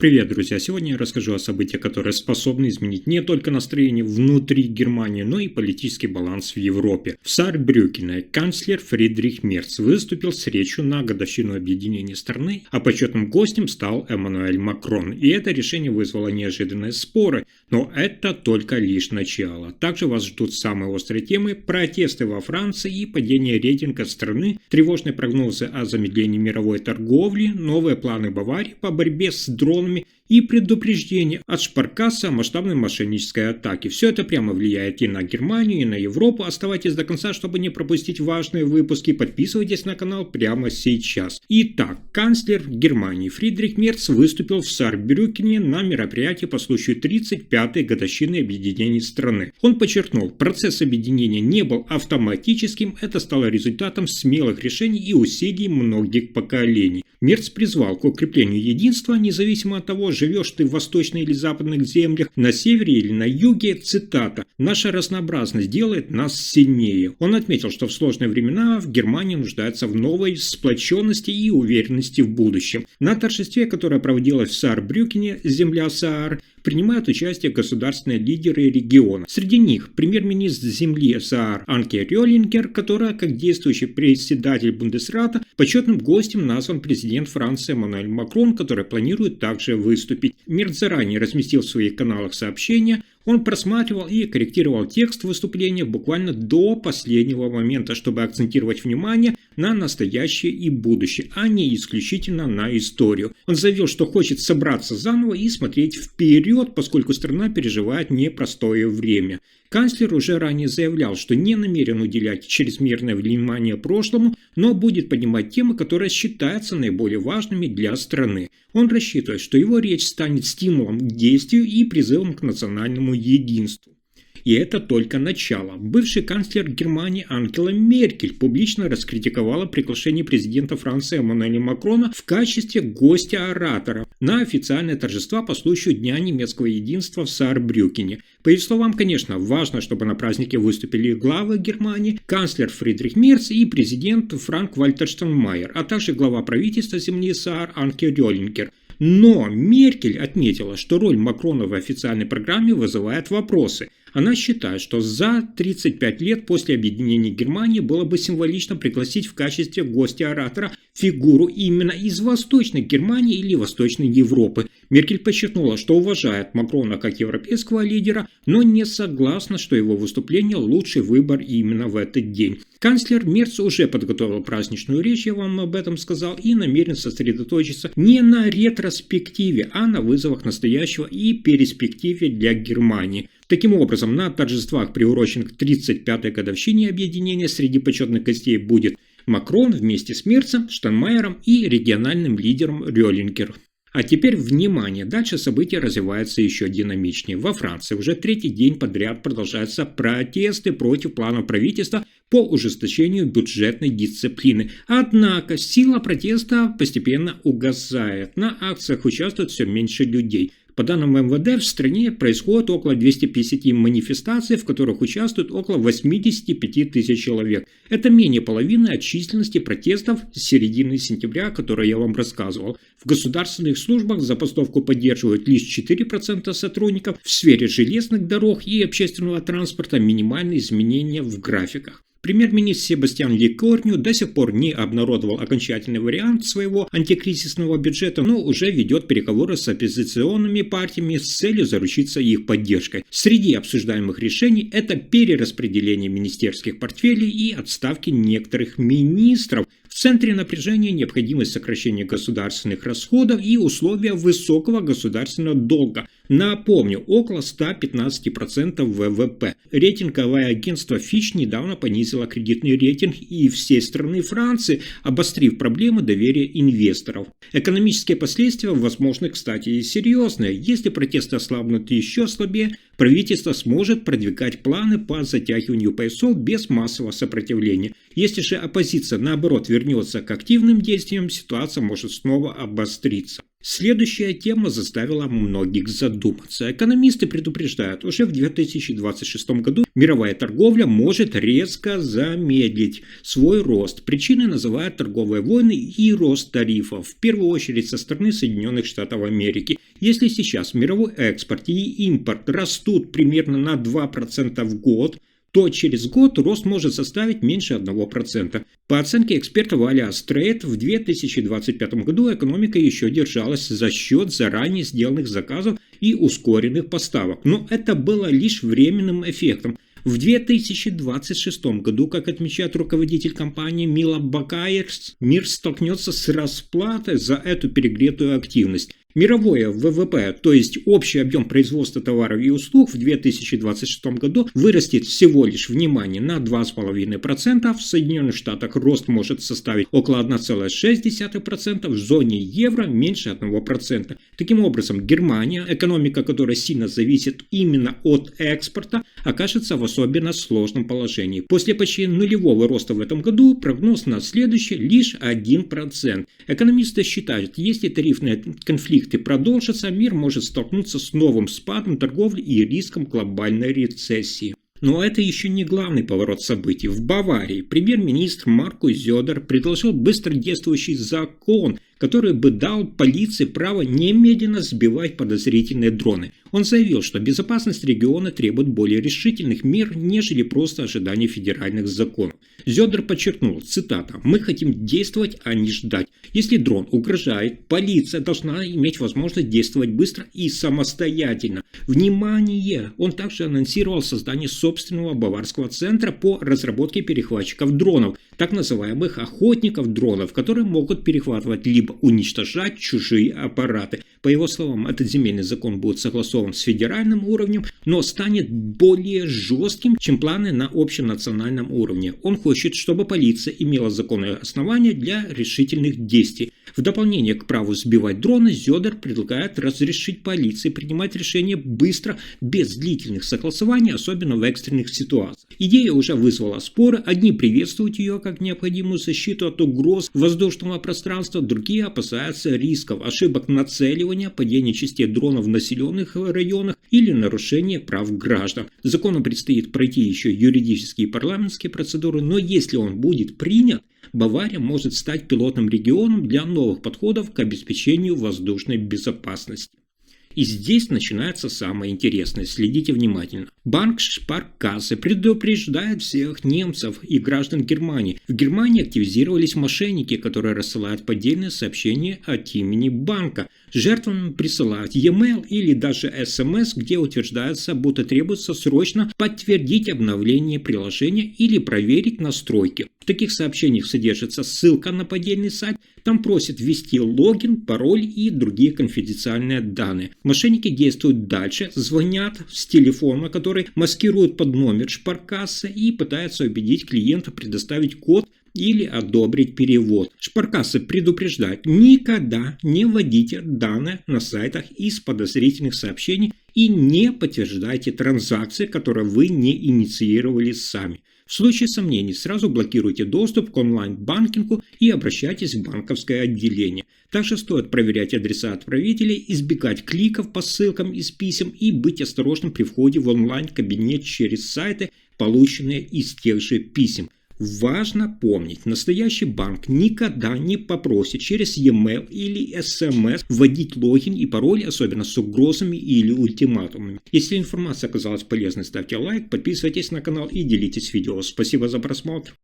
Привет, друзья! Сегодня я расскажу о событиях, которые способны изменить не только настроение внутри Германии, но и политический баланс в Европе. В Саарбрюкене канцлер Фридрих Мерц выступил с речью на годовщину объединения страны, а почетным гостем стал Эммануэль Макрон. И это решение вызвало неожиданные споры, но это только лишь начало. Также вас ждут самые острые темы: протесты во Франции и падение рейтинга страны, тревожные прогнозы о замедлении мировой торговли, новые планы Баварии по борьбе с дронами и предупреждение от Шпаркаса о масштабной мошеннической атаке. Все это прямо влияет и на Германию, и на Европу. Оставайтесь до конца, чтобы не пропустить важные выпуски. Подписывайтесь на канал прямо сейчас. Итак, канцлер Германии Фридрих Мерц выступил в Саарбрюкене на мероприятии по случаю 35-й годовщины объединения страны. Он подчеркнул, процесс объединения не был автоматическим, это стало результатом смелых решений и усилий многих поколений. Мерц призвал к укреплению единства, независимо от того, живешь ты в восточных или западных землях, на севере или на юге, цитата: «Наша разнообразность делает нас сильнее». Он отметил, что в сложные времена в Германии нуждается в новой сплоченности и уверенности в будущем. На торжестве, которое проводилось в Саарбрюкене, земля Саар, принимают участие государственные лидеры региона. Среди них премьер-министр земли Саар Анке Рёлингер, которая, как действующий председатель Бундесрата, почетным гостем назван президент Франции Эммануэль Макрон, который планирует также выступить. Мерц заранее разместил в своих каналах сообщения. Он просматривал и корректировал текст выступления буквально до последнего момента, чтобы акцентировать внимание на настоящее и будущее, а не исключительно на историю. Он заявил, что хочет собраться заново и смотреть вперед, поскольку страна переживает непростое время. Канцлер уже ранее заявлял, что не намерен уделять чрезмерное внимание прошлому, но будет поднимать темы, которые считаются наиболее важными для страны. Он рассчитывает, что его речь станет стимулом к действию и призывом к национальному единству. И это только начало. Бывший канцлер Германии Ангела Меркель публично раскритиковала приглашение президента Франции Эммануэля Макрона в качестве гостя-оратора на официальные торжества по случаю Дня немецкого единства в Саарбрюкене. По ее словам, конечно, важно, чтобы на празднике выступили главы Германии, канцлер Фридрих Мерц и президент Франк-Вальтер Штайнмайер, а также глава правительства земли Саар Анке Рёлингер. Но Меркель отметила, что роль Макрона в официальной программе вызывает вопросы. Она считает, что за 35 лет после объединения Германии было бы символично пригласить в качестве гостя-оратора фигуру именно из Восточной Германии или Восточной Европы. Меркель подчеркнула, что уважает Макрона как европейского лидера, но не согласна, что его выступление – лучший выбор именно в этот день. Канцлер Мерц уже подготовил праздничную речь, я вам об этом сказал, и намерен сосредоточиться не на ретроспективе, а на вызовах настоящего и перспективе для Германии. Таким образом, на торжествах, приуроченных к 35-й годовщине объединения, среди почетных гостей будет Макрон вместе с Мерцем, Штайнмайером и региональным лидером Рёлингер. А теперь внимание, дальше события развиваются еще динамичнее. Во Франции уже третий день подряд продолжаются протесты против планов правительства по ужесточению бюджетной дисциплины. Однако сила протеста постепенно угасает. На акциях участвует все меньше людей. По данным МВД, в стране происходит около 250 манифестаций, в которых участвуют около 85 тысяч человек. Это менее половины от численности протестов с середины сентября, о которой я вам рассказывал. В государственных службах забастовку поддерживают лишь 4% сотрудников. В сфере железных дорог и общественного транспорта минимальные изменения в графиках. Премьер-министр Себастьян Лекорню до сих пор не обнародовал окончательный вариант своего антикризисного бюджета, но уже ведет переговоры с оппозиционными партиями с целью заручиться их поддержкой. Среди обсуждаемых решений это перераспределение министерских портфелей и отставки некоторых министров. В центре напряжения необходимость сокращения государственных расходов и условия высокого государственного долга. Напомню, около 115% ВВП. Рейтинговое агентство Fitch недавно понизило кредитный рейтинг и всей страны Франции, обострив проблемы доверия инвесторов. Экономические последствия возможны, кстати, и серьезные. Если протесты ослабнут еще слабее, правительство сможет продвигать планы по затягиванию поясов без массового сопротивления. Если же оппозиция, наоборот, вернется к активным действиям, ситуация может снова обостриться. Следующая тема заставила многих задуматься. Экономисты предупреждают, уже в 2026 году мировая торговля может резко замедлить свой рост. Причиной называют торговые войны и рост тарифов, в первую очередь со стороны Соединенных Штатов Америки. Если сейчас мировой экспорт и импорт растут примерно на 2% в год, то через год рост может составить меньше 1%. По оценке экспертов Alias Trade, в 2025 году экономика еще держалась за счет заранее сделанных заказов и ускоренных поставок. Но это было лишь временным эффектом. В 2026 году, как отмечает руководитель компании Мила Бакаерс, мир столкнется с расплатой за эту перегретую активность. Мировое ВВП, то есть общий объем производства товаров и услуг в 2026 году вырастет всего лишь, внимание, на 2,5%. В Соединенных Штатах рост может составить около 1,6%, в зоне евро меньше 1%. Таким образом, Германия, экономика которой сильно зависит именно от экспорта, окажется в особенно сложном положении. После почти нулевого роста в этом году прогноз на следующий лишь 1%. Экономисты считают, если тарифные конфликты продолжатся, мир может столкнуться с новым спадом торговли и риском глобальной рецессии. Но это еще не главный поворот событий. В Баварии премьер-министр Маркус Зёдер предложил быстродействующий закон, который бы дал полиции право немедленно сбивать подозрительные дроны. Он заявил, что безопасность региона требует более решительных мер, нежели просто ожидание федеральных законов. Зёдер подчеркнул, цитата, «Мы хотим действовать, а не ждать. Если дрон угрожает, полиция должна иметь возможность действовать быстро и самостоятельно. Внимание!» Он также анонсировал создание собственного баварского центра по разработке перехватчиков дронов, так называемых охотников дронов, которые могут перехватывать либо уничтожать чужие аппараты. По его словам, этот земельный закон будет согласован с федеральным уровнем, но станет более жестким, чем планы на общенациональном уровне. Он хочет, чтобы полиция имела законные основания для решительных действий. В дополнение к праву сбивать дроны, Зёдер предлагает разрешить полиции принимать решения быстро, без длительных согласований, особенно в экстренных ситуациях. Идея уже вызвала споры, одни приветствуют ее как необходимую защиту от угроз воздушного пространства, другие опасаются рисков, ошибок нацеливания, падения частей дронов в населенных районах или нарушения прав граждан. Закону предстоит пройти еще юридические и парламентские процедуры, но если он будет принят, Бавария может стать пилотным регионом для новых подходов к обеспечению воздушной безопасности. И здесь начинается самое интересное. Следите внимательно. Банк Sparkasse предупреждает всех немцев и граждан Германии. В Германии активизировались мошенники, которые рассылают поддельные сообщения от имени банка. Жертвам присылают e-mail или даже SMS, где утверждается, будто требуется срочно подтвердить обновление приложения или проверить настройки. В таких сообщениях содержится ссылка на поддельный сайт, там просят ввести логин, пароль и другие конфиденциальные данные. Мошенники действуют дальше, звонят с телефона, который маскируют под номер Sparkasse и пытаются убедить клиента предоставить код или одобрить перевод. Sparkasse предупреждает, никогда не вводите данные на сайтах из подозрительных сообщений и не подтверждайте транзакции, которые вы не инициировали сами. В случае сомнений сразу блокируйте доступ к онлайн-банкингу и обращайтесь в банковское отделение. Также стоит проверять адреса отправителей, избегать кликов по ссылкам из писем и быть осторожным при входе в онлайн-кабинет через сайты, полученные из тех же писем. Важно помнить, настоящий банк никогда не попросит через e-mail или SMS вводить логин и пароль, особенно с угрозами или ультиматумами. Если информация оказалась полезной, ставьте лайк, подписывайтесь на канал и делитесь видео. Спасибо за просмотр.